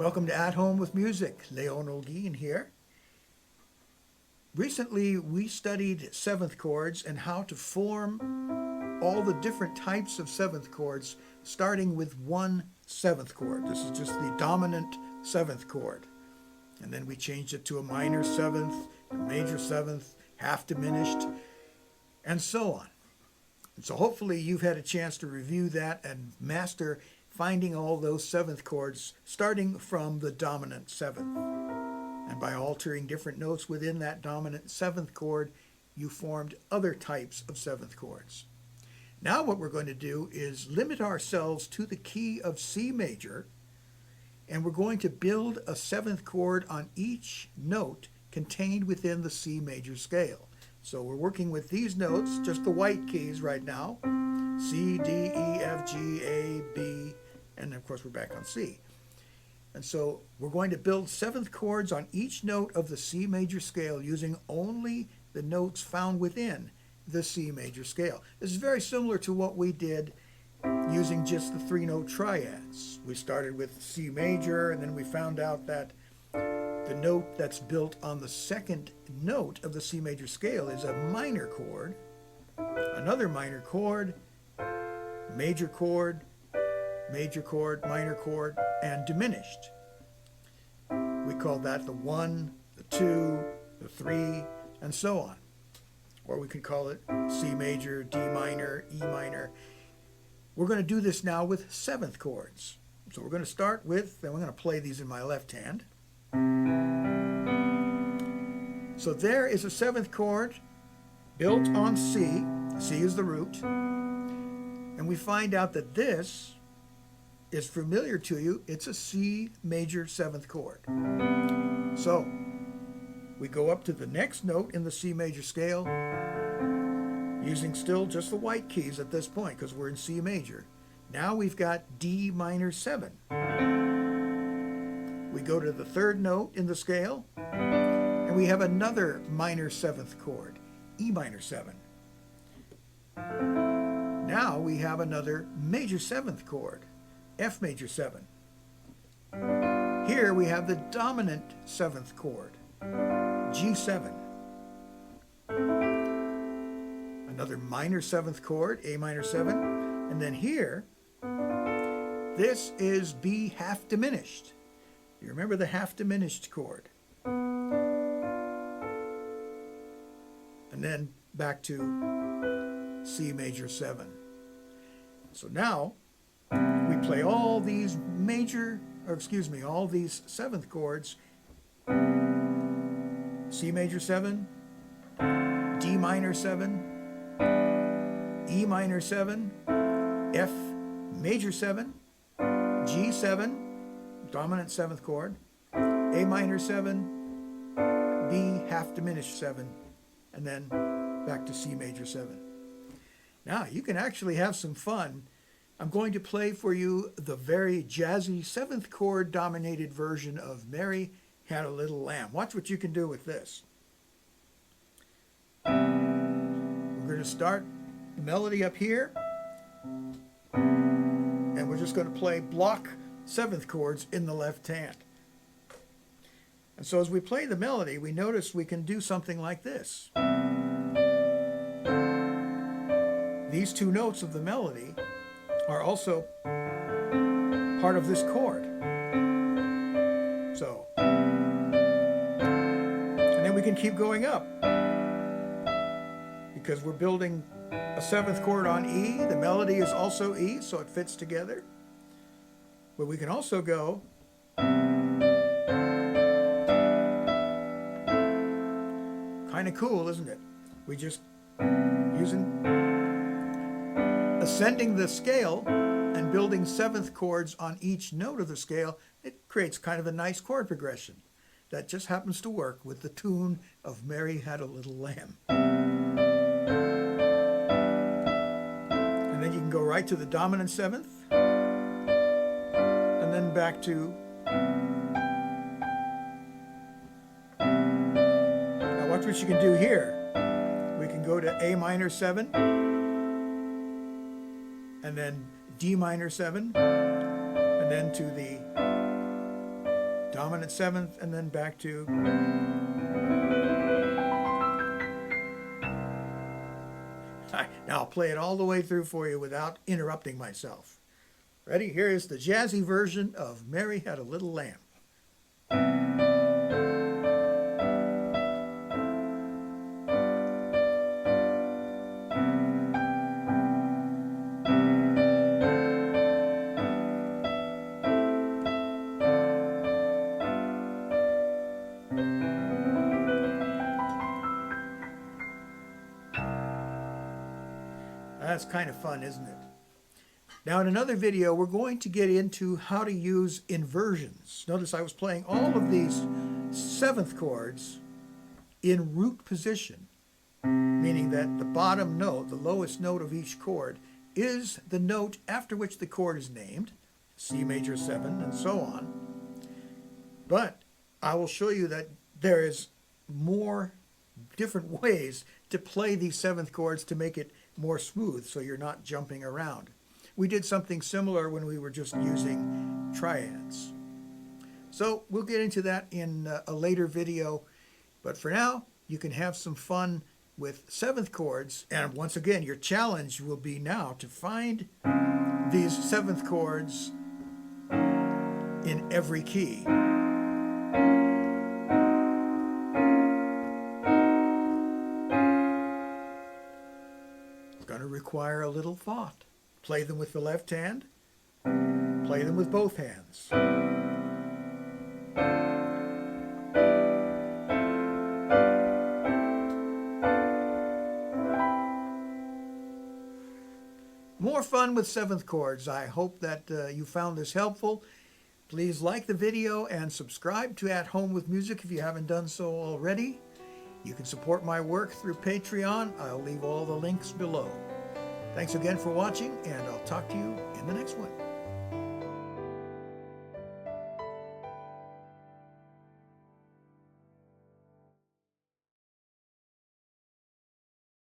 Welcome to At Home with Music. Leon Olguin here. Recently, we studied seventh chords and how to form all the different types of seventh chords, starting with one seventh chord. This is just the dominant seventh chord. And then we changed it to a minor seventh, a major seventh, half diminished, and so on. And so hopefully you've had a chance to review that and master finding all those seventh chords starting from the dominant seventh. And by altering different notes within that dominant seventh chord, you formed other types of seventh chords. Now what we're going to do is limit ourselves to the key of C major, and we're going to build a seventh chord on each note contained within the C major scale. So we're working with these notes, just the white keys right now, C, D, E, F, G, A, B, and of course we're back on C. And so we're going to build seventh chords on each note of the C major scale using only the notes found within the C major scale. This is very similar to what we did using just the three-note triads. We started with C major, and then we found out that the note that's built on the second note of the C major scale is a minor chord, another minor chord, major chord, minor chord, and diminished. We call that the 1, the 2, the 3, and so on. Or we could call it C major, D minor, E minor. We're going to do this now with seventh chords. So we're going to start with, and we're going to play these in my left hand. So there is a seventh chord built on C. C is the root. And we find out that this is familiar to you. It's a C major seventh chord. So we go up to the next note in the C major scale using still just the white keys at this point because we're in C major. Now we've got D minor 7. We go to the third note in the scale and we have another minor seventh chord, E minor 7. Now we have another major seventh chord, F major 7. Here we have the dominant seventh chord, G7. Another minor seventh chord, A minor 7. And then here, this is B half diminished. You remember the half diminished chord. And then back to C major 7. So now we play all these all these seventh chords. C major 7, D minor 7, E minor 7, F major 7, G7, dominant seventh chord, A minor 7, B half diminished 7, and then back to C major 7. Now you can actually have some fun. I'm going to play for you the very jazzy seventh chord dominated version of Mary Had a Little Lamb. Watch what you can do with this. We're going to start the melody up here, and we're just going to play block seventh chords in the left hand. And so as we play the melody, we notice we can do something like this. These two notes of the melody are also part of this chord. So, and then we can keep going up because we're building a seventh chord on E. The melody is also E, so it fits together. But we can also go kind of cool, isn't it? We just ascending the scale and building seventh chords on each note of the scale. It creates kind of a nice chord progression that just happens to work with the tune of Mary Had a Little Lamb. And then you can go right to the dominant seventh, and then back to, now watch what you can do here. We can go to A minor 7, and then D minor 7, and then to the dominant seventh, and then back to. Now I'll play it all the way through for you without interrupting myself. Ready? Here is the jazzy version of Mary Had a Little Lamb. That's kind of fun, isn't it? Now in another video, we're going to get into how to use inversions. Notice I was playing all of these seventh chords in root position, meaning that the bottom note, the lowest note of each chord, is the note after which the chord is named, C major 7, and so on. But I will show you that there is more different ways to play these seventh chords to make it more smooth so you're not jumping around. We did something similar when we were just using triads. So we'll get into that in a later video, but for now you can have some fun with seventh chords, and once again your challenge will be now to find these seventh chords in every key. It's going to require a little thought. Play them with the left hand, play them with both hands. More fun with seventh chords. I hope that you found this helpful. Please like the video and subscribe to At Home with Music if you haven't done so already. You can support my work through Patreon. I'll leave all the links below. Thanks again for watching, and I'll talk to you in the next one.